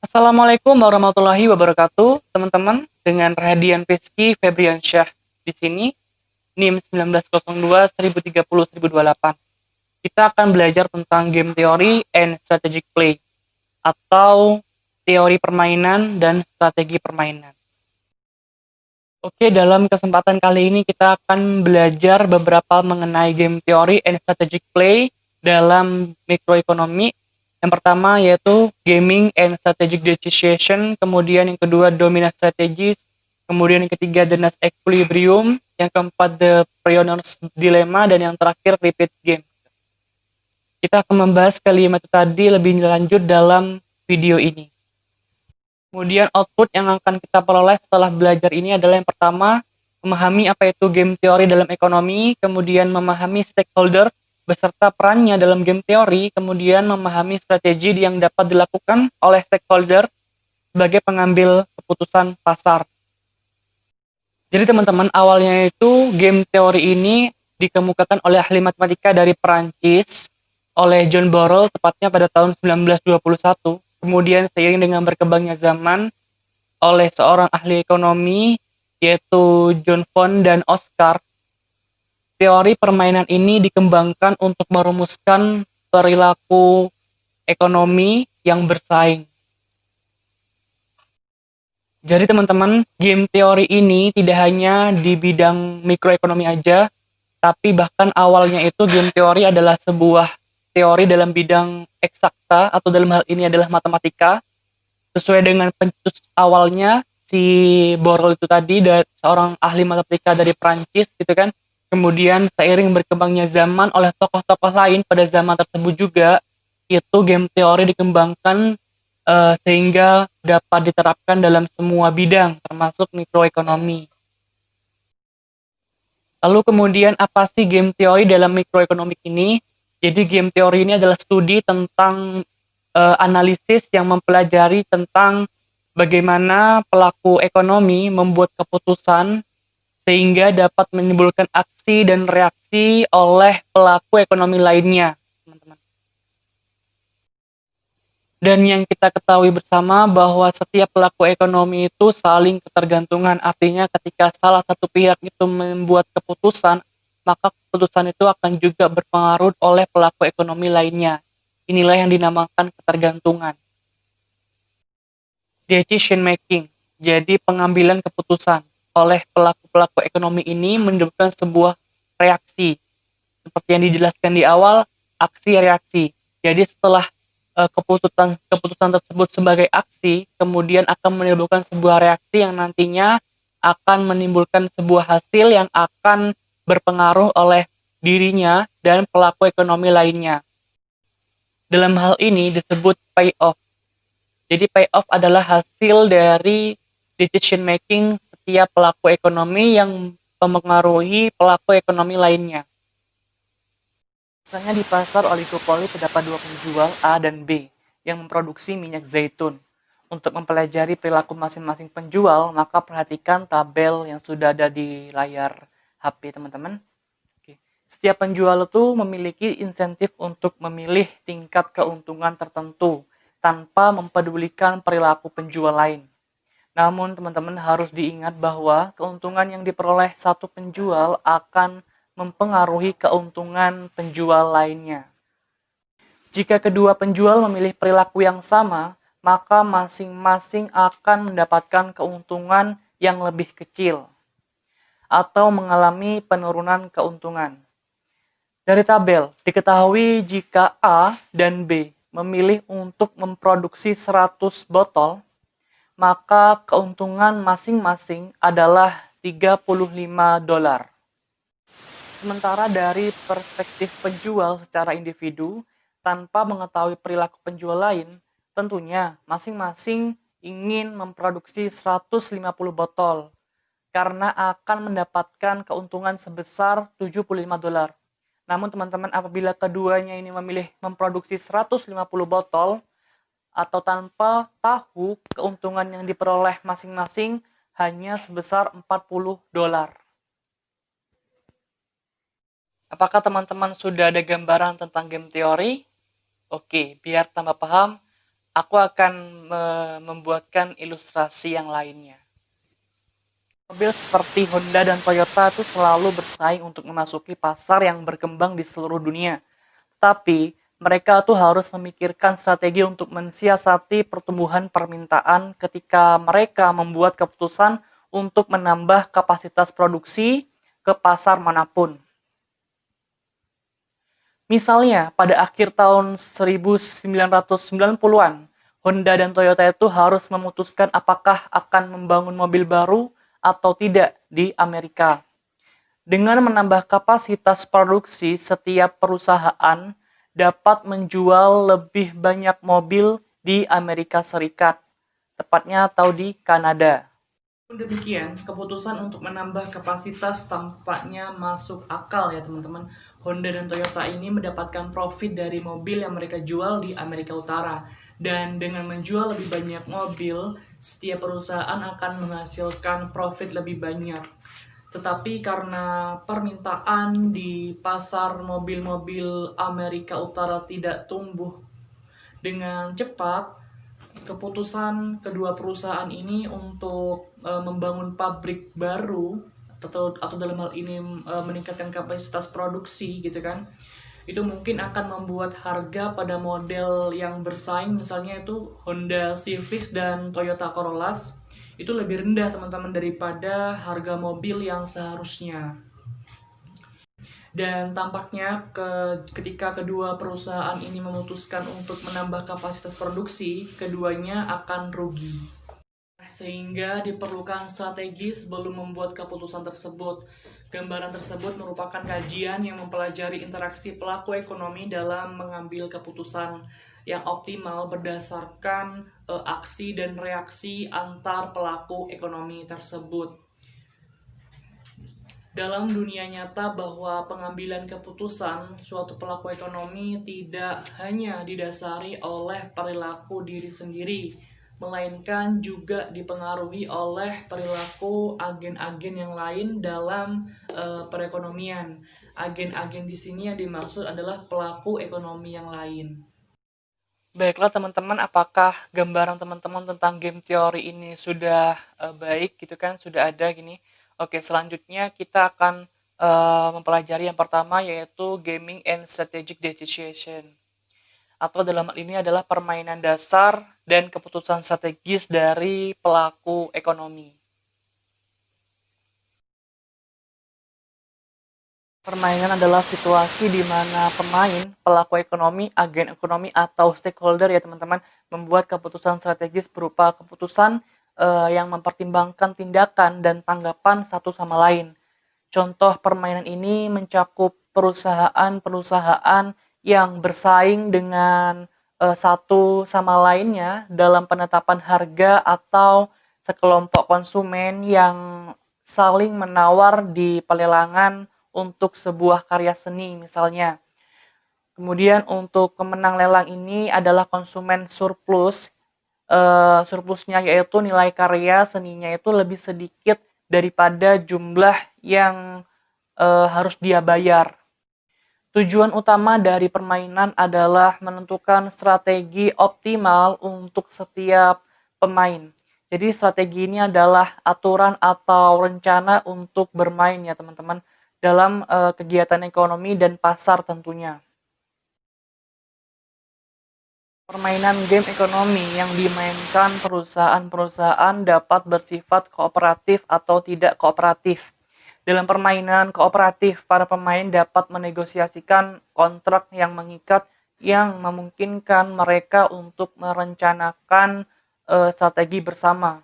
Assalamualaikum warahmatullahi wabarakatuh, teman-teman. Dengan Rahadian Rizky Febriansyah di sini, NIM 1902-1030-1028. Kita akan belajar tentang game theory and strategic play, atau teori permainan dan strategi permainan. Oke, dalam kesempatan kali ini kita akan belajar beberapa mengenai game theory and strategic play dalam mikroekonomi. Yang pertama yaitu gaming and strategic decision, kemudian yang kedua dominant strategies, kemudian yang ketiga the Nash equilibrium, yang keempat the pioneer's dilemma, dan yang terakhir repeat game. Kita akan membahas kelima itu tadi lebih lanjut dalam video ini. Kemudian output yang akan kita peroleh setelah belajar ini adalah yang pertama, memahami apa itu game teori dalam ekonomi, kemudian memahami stakeholder beserta perannya dalam game teori, kemudian memahami strategi yang dapat dilakukan oleh stakeholder sebagai pengambil keputusan pasar. Jadi teman-teman, awalnya itu game teori ini dikemukakan oleh ahli matematika dari Perancis, oleh John Borel, tepatnya pada tahun 1921. Kemudian seiring dengan berkembangnya zaman, oleh seorang ahli ekonomi yaitu John Von dan Oscar, teori permainan ini dikembangkan untuk merumuskan perilaku ekonomi yang bersaing. Jadi teman-teman, game teori ini tidak hanya di bidang mikroekonomi aja, tapi bahkan awalnya itu game teori adalah sebuah teori dalam bidang eksakta, atau dalam hal ini adalah matematika. Sesuai dengan pencetus awalnya, si Borel itu tadi dari seorang ahli matematika dari Prancis gitu kan. Kemudian seiring berkembangnya zaman oleh tokoh-tokoh lain pada zaman tersebut juga, itu game teori dikembangkan sehingga dapat diterapkan dalam semua bidang termasuk mikroekonomi. Lalu kemudian apa sih game teori dalam mikroekonomi ini? Jadi game teori ini adalah studi tentang analisis yang mempelajari tentang bagaimana pelaku ekonomi membuat keputusan sehingga dapat menimbulkan aksi dan reaksi oleh pelaku ekonomi lainnya, teman-teman. Dan yang kita ketahui bersama bahwa setiap pelaku ekonomi itu saling ketergantungan. Artinya ketika salah satu pihak itu membuat keputusan, maka keputusan itu akan juga berpengaruh oleh pelaku ekonomi lainnya. Inilah yang dinamakan ketergantungan. Decision making, jadi pengambilan keputusan oleh pelaku-pelaku ekonomi ini menimbulkan sebuah reaksi. Seperti yang dijelaskan di awal, aksi reaksi. Jadi setelah keputusan tersebut sebagai aksi, kemudian akan menimbulkan sebuah reaksi yang nantinya akan menimbulkan sebuah hasil yang akan berpengaruh oleh dirinya dan pelaku ekonomi lainnya. Dalam hal ini disebut payoff. Jadi payoff adalah hasil dari decision making setiap pelaku ekonomi yang mempengaruhi pelaku ekonomi lainnya. Misalnya di pasar oligopoli terdapat dua penjual A dan B yang memproduksi minyak zaitun. Untuk mempelajari perilaku masing-masing penjual, maka perhatikan tabel yang sudah ada di layar HP teman-teman. Setiap penjual itu memiliki insentif untuk memilih tingkat keuntungan tertentu tanpa mempedulikan perilaku penjual lain. Namun teman-teman harus diingat bahwa keuntungan yang diperoleh satu penjual akan mempengaruhi keuntungan penjual lainnya. Jika kedua penjual memilih perilaku yang sama, maka masing-masing akan mendapatkan keuntungan yang lebih kecil atau mengalami penurunan keuntungan. Dari tabel, diketahui jika A dan B memilih untuk memproduksi 100 botol, maka keuntungan masing-masing adalah $35. Sementara dari perspektif penjual secara individu, tanpa mengetahui perilaku penjual lain, tentunya masing-masing ingin memproduksi 150 botol karena akan mendapatkan keuntungan sebesar $75. Namun teman-teman, apabila keduanya ini memilih memproduksi 150 botol atau tanpa tahu keuntungan yang diperoleh masing-masing hanya sebesar $40. Apakah teman-teman sudah ada gambaran tentang game teori? Oke, biar tambah paham, Aku akan membuatkan ilustrasi yang lainnya. Mobil seperti Honda dan Toyota itu selalu bersaing untuk memasuki pasar yang berkembang di seluruh dunia. Tapi, mereka tuh harus memikirkan strategi untuk mensiasati pertumbuhan permintaan ketika mereka membuat keputusan untuk menambah kapasitas produksi ke pasar manapun. Misalnya, pada akhir tahun 1990-an, Honda dan Toyota itu harus memutuskan apakah akan membangun mobil baru atau tidak di Amerika. Dengan menambah kapasitas produksi, setiap perusahaan dapat menjual lebih banyak mobil di Amerika Serikat, tepatnya atau di Kanada. Demikian, keputusan untuk menambah kapasitas tampaknya masuk akal ya teman-teman. Honda dan Toyota ini mendapatkan profit dari mobil yang mereka jual di Amerika Utara. Dan dengan menjual lebih banyak mobil, setiap perusahaan akan menghasilkan profit lebih banyak. Tetapi karena permintaan di pasar mobil-mobil Amerika Utara tidak tumbuh dengan cepat, keputusan kedua perusahaan ini untuk membangun pabrik baru atau dalam hal ini meningkatkan kapasitas produksi gitu kan, itu mungkin akan membuat harga pada model yang bersaing, misalnya itu Honda Civic dan Toyota Corolla, itu lebih rendah teman-teman daripada harga mobil yang seharusnya. Dan tampaknya ketika kedua perusahaan ini memutuskan untuk menambah kapasitas produksi, keduanya akan rugi. Sehingga diperlukan strategi sebelum membuat keputusan tersebut. Gambaran tersebut merupakan kajian yang mempelajari interaksi pelaku ekonomi dalam mengambil keputusan yang optimal berdasarkan aksi dan reaksi antar pelaku ekonomi tersebut. Dalam dunia nyata bahwa pengambilan keputusan suatu pelaku ekonomi tidak hanya didasari oleh perilaku diri sendiri, melainkan juga dipengaruhi oleh perilaku agen-agen yang lain dalam perekonomian. Agen-agen di sini yang dimaksud adalah pelaku ekonomi yang lain. Baiklah teman-teman, apakah gambaran teman-teman tentang game teori ini sudah baik gitu kan, sudah ada gini? Oke, selanjutnya kita akan mempelajari yang pertama, yaitu gaming and strategic decision. Atau dalam hal ini adalah permainan dasar dan keputusan strategis dari pelaku ekonomi. Permainan adalah situasi di mana pemain, pelaku ekonomi, agen ekonomi, atau stakeholder ya teman-teman, membuat keputusan strategis berupa keputusan yang mempertimbangkan tindakan dan tanggapan satu sama lain. Contoh permainan ini mencakup perusahaan-perusahaan yang bersaing dengan satu sama lainnya dalam penetapan harga, atau sekelompok konsumen yang saling menawar di pelelangan untuk sebuah karya seni misalnya. Kemudian untuk pemenang lelang ini adalah konsumen surplus. Surplusnya yaitu nilai karya seninya itu lebih sedikit daripada jumlah yang harus dia bayar. Tujuan utama dari permainan adalah menentukan strategi optimal untuk setiap pemain. Jadi strategi ini adalah aturan atau rencana untuk bermain ya teman-teman, dalam kegiatan ekonomi dan pasar tentunya. Permainan game ekonomi yang dimainkan perusahaan-perusahaan dapat bersifat kooperatif atau tidak kooperatif. Dalam permainan kooperatif, para pemain dapat menegosiasikan kontrak yang mengikat yang memungkinkan mereka untuk merencanakan strategi bersama.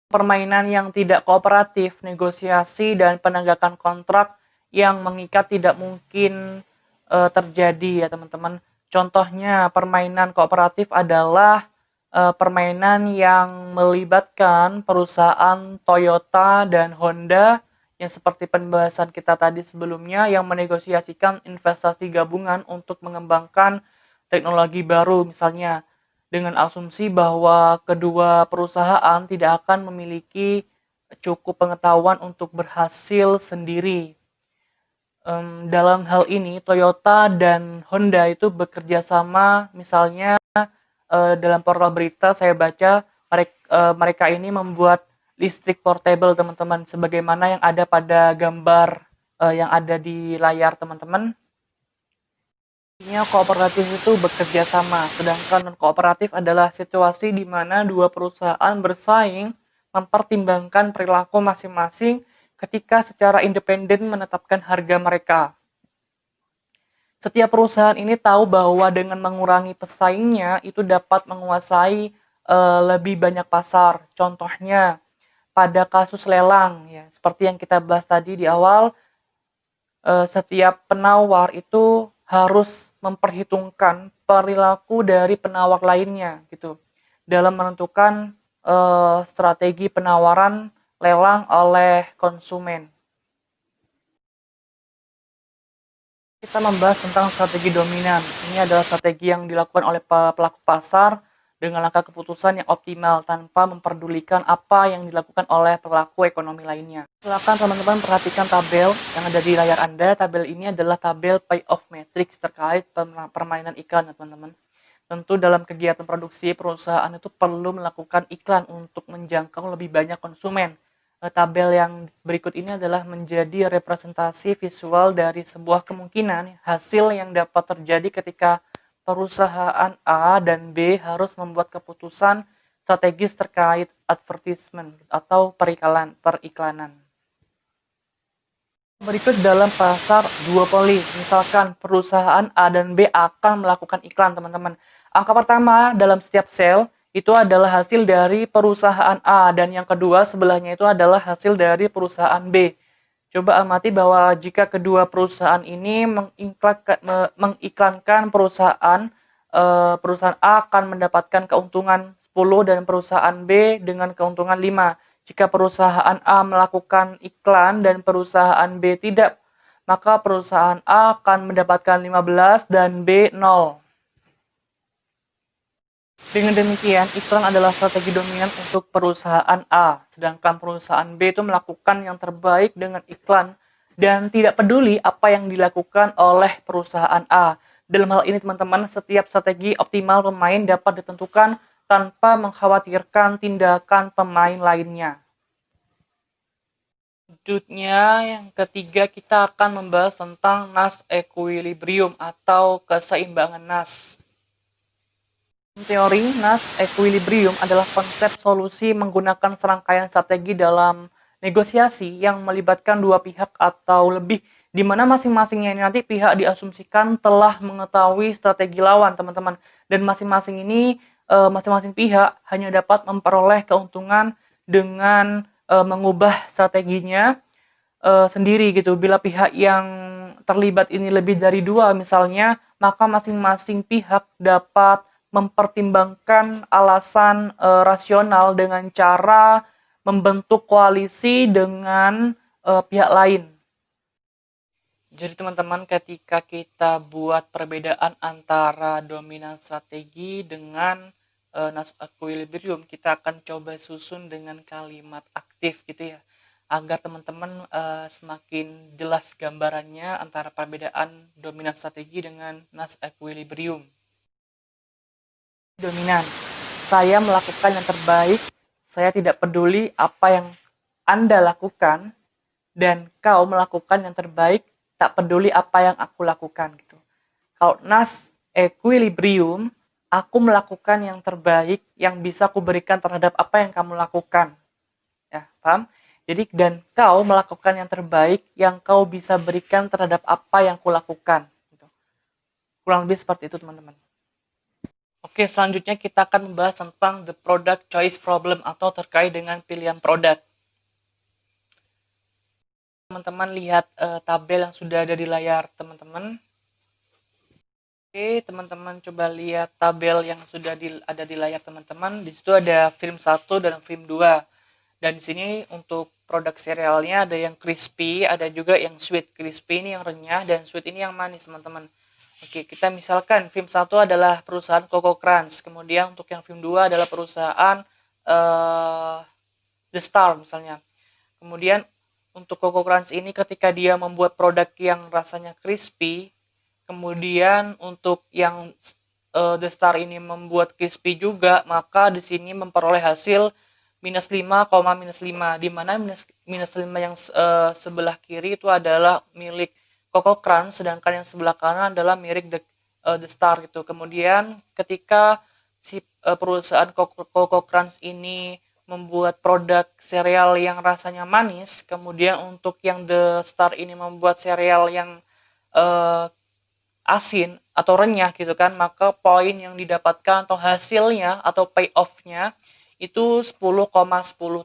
Permainan yang tidak kooperatif, negosiasi dan penegakan kontrak yang mengikat tidak mungkin terjadi ya teman-teman. Contohnya permainan kooperatif adalah permainan yang melibatkan perusahaan Toyota dan Honda, yang seperti pembahasan kita tadi sebelumnya, yang menegosiasikan investasi gabungan untuk mengembangkan teknologi baru misalnya, dengan asumsi bahwa kedua perusahaan tidak akan memiliki cukup pengetahuan untuk berhasil sendiri. Dalam hal ini Toyota dan Honda itu bekerja sama misalnya dalam portal berita saya baca mereka ini membuat listrik portable teman-teman, sebagaimana yang ada pada gambar yang ada di layar teman-teman. Artinya kooperatif itu bekerja sama, sedangkan non-kooperatif adalah situasi di mana dua perusahaan bersaing mempertimbangkan perilaku masing-masing ketika secara independen menetapkan harga mereka. Setiap perusahaan ini tahu bahwa dengan mengurangi pesaingnya itu dapat menguasai lebih banyak pasar. Contohnya pada kasus lelang, ya seperti yang kita bahas tadi di awal, setiap penawar itu harus memperhitungkan perilaku dari penawar lainnya gitu dalam menentukan strategi penawaran lelang oleh konsumen. Kita membahas tentang strategi dominan. Ini adalah strategi yang dilakukan oleh pelaku pasar dengan langkah keputusan yang optimal tanpa memperdulikan apa yang dilakukan oleh pelaku ekonomi lainnya. Silakan teman-teman perhatikan tabel yang ada di layar Anda. Tabel ini adalah tabel payoff matrix terkait permainan iklan, teman-teman. Tentu dalam kegiatan produksi, perusahaan itu perlu melakukan iklan untuk menjangkau lebih banyak konsumen. Tabel yang berikut ini adalah menjadi representasi visual dari sebuah kemungkinan hasil yang dapat terjadi ketika perusahaan A dan B harus membuat keputusan strategis terkait advertisement atau periklanan. Berikut dalam pasar duopoli, misalkan perusahaan A dan B akan melakukan iklan, teman-teman. Angka pertama dalam setiap sel itu adalah hasil dari perusahaan A, dan yang kedua sebelahnya itu adalah hasil dari perusahaan B. Coba amati bahwa jika kedua perusahaan ini mengiklankan perusahaan A akan mendapatkan keuntungan 10 dan perusahaan B dengan keuntungan 5. Jika perusahaan A melakukan iklan dan perusahaan B tidak, maka perusahaan A akan mendapatkan 15 dan B 0. Dengan demikian, iklan adalah strategi dominan untuk perusahaan A, sedangkan perusahaan B itu melakukan yang terbaik dengan iklan dan tidak peduli apa yang dilakukan oleh perusahaan A. Dalam hal ini, teman-teman, setiap strategi optimal pemain dapat ditentukan tanpa mengkhawatirkan tindakan pemain lainnya. Selanjutnya, yang ketiga, kita akan membahas tentang Nash equilibrium atau keseimbangan Nash. Teori Nash equilibrium adalah konsep solusi menggunakan serangkaian strategi dalam negosiasi yang melibatkan dua pihak atau lebih, di mana masing-masingnya ini nanti pihak diasumsikan telah mengetahui strategi lawan, teman-teman. Dan masing-masing pihak hanya dapat memperoleh keuntungan dengan mengubah strateginya sendiri gitu. Bila pihak yang terlibat ini lebih dari dua misalnya, maka masing-masing pihak dapat mempertimbangkan alasan rasional dengan cara membentuk koalisi dengan pihak lain. Jadi teman-teman, ketika kita buat perbedaan antara dominan strategi dengan Nash equilibrium, kita akan coba susun dengan kalimat aktif gitu ya, agar teman-teman semakin jelas gambarannya antara perbedaan dominan strategi dengan Nash equilibrium. Dominan, saya melakukan yang terbaik, saya tidak peduli apa yang Anda lakukan, dan kau melakukan yang terbaik, tak peduli apa yang aku lakukan gitu. Kalau Nash equilibrium, aku melakukan yang terbaik yang bisa aku berikan terhadap apa yang kamu lakukan. Ya, paham? Jadi, dan kau melakukan yang terbaik yang kau bisa berikan terhadap apa yang kulakukan. Gitu. Kurang lebih seperti itu, teman-teman. Oke, selanjutnya kita akan membahas tentang the product choice problem atau terkait dengan pilihan produk. Teman-teman lihat tabel yang sudah ada di layar teman-teman. Oke, teman-teman coba lihat tabel yang sudah ada di layar teman-teman. Di situ ada film 1 dan film 2. Dan di sini untuk produk cerealnya ada yang crispy, ada juga yang sweet. Crispy ini yang renyah dan sweet ini yang manis, teman-teman. Oke, kita misalkan film 1 adalah perusahaan Coco Crunch, kemudian untuk yang film 2 adalah perusahaan The Star misalnya. Kemudian untuk Coco Crunch ini ketika dia membuat produk yang rasanya crispy, kemudian untuk yang The Star ini membuat crispy juga, maka di sini memperoleh hasil minus 5, minus 5, di mana minus 5 yang sebelah kiri itu adalah milik Coco Crunch, sedangkan yang sebelah kanan adalah milik The Star gitu. Kemudian ketika si perusahaan Coco Crunch ini membuat produk sereal yang rasanya manis, kemudian untuk yang The Star ini membuat sereal yang asin atau renyah gitu kan, maka poin yang didapatkan atau hasilnya atau payoff-nya itu 10,10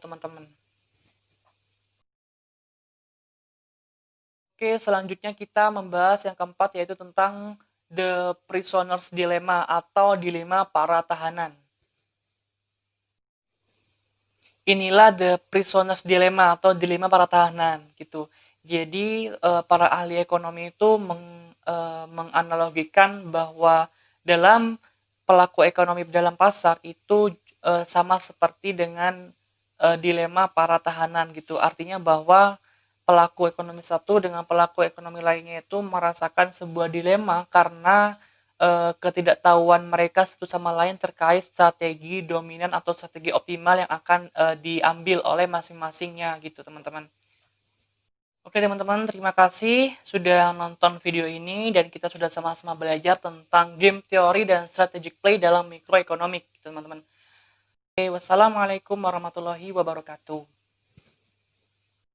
teman-teman. Oke, selanjutnya kita membahas yang keempat, yaitu tentang The Prisoner's Dilemma atau dilema para tahanan. Inilah The Prisoner's Dilemma atau dilema para tahanan gitu. Jadi para ahli ekonomi itu menganalogikan bahwa dalam pelaku ekonomi dalam pasar itu sama seperti dengan dilema para tahanan gitu. Artinya bahwa pelaku ekonomi satu dengan pelaku ekonomi lainnya itu merasakan sebuah dilema karena ketidaktahuan mereka satu sama lain terkait strategi dominan atau strategi optimal yang akan diambil oleh masing-masingnya gitu teman-teman. Oke teman-teman, terima kasih sudah nonton video ini dan kita sudah sama-sama belajar tentang game teori dan strategic play dalam mikroekonomik teman-teman. Oke, wassalamualaikum warahmatullahi wabarakatuh.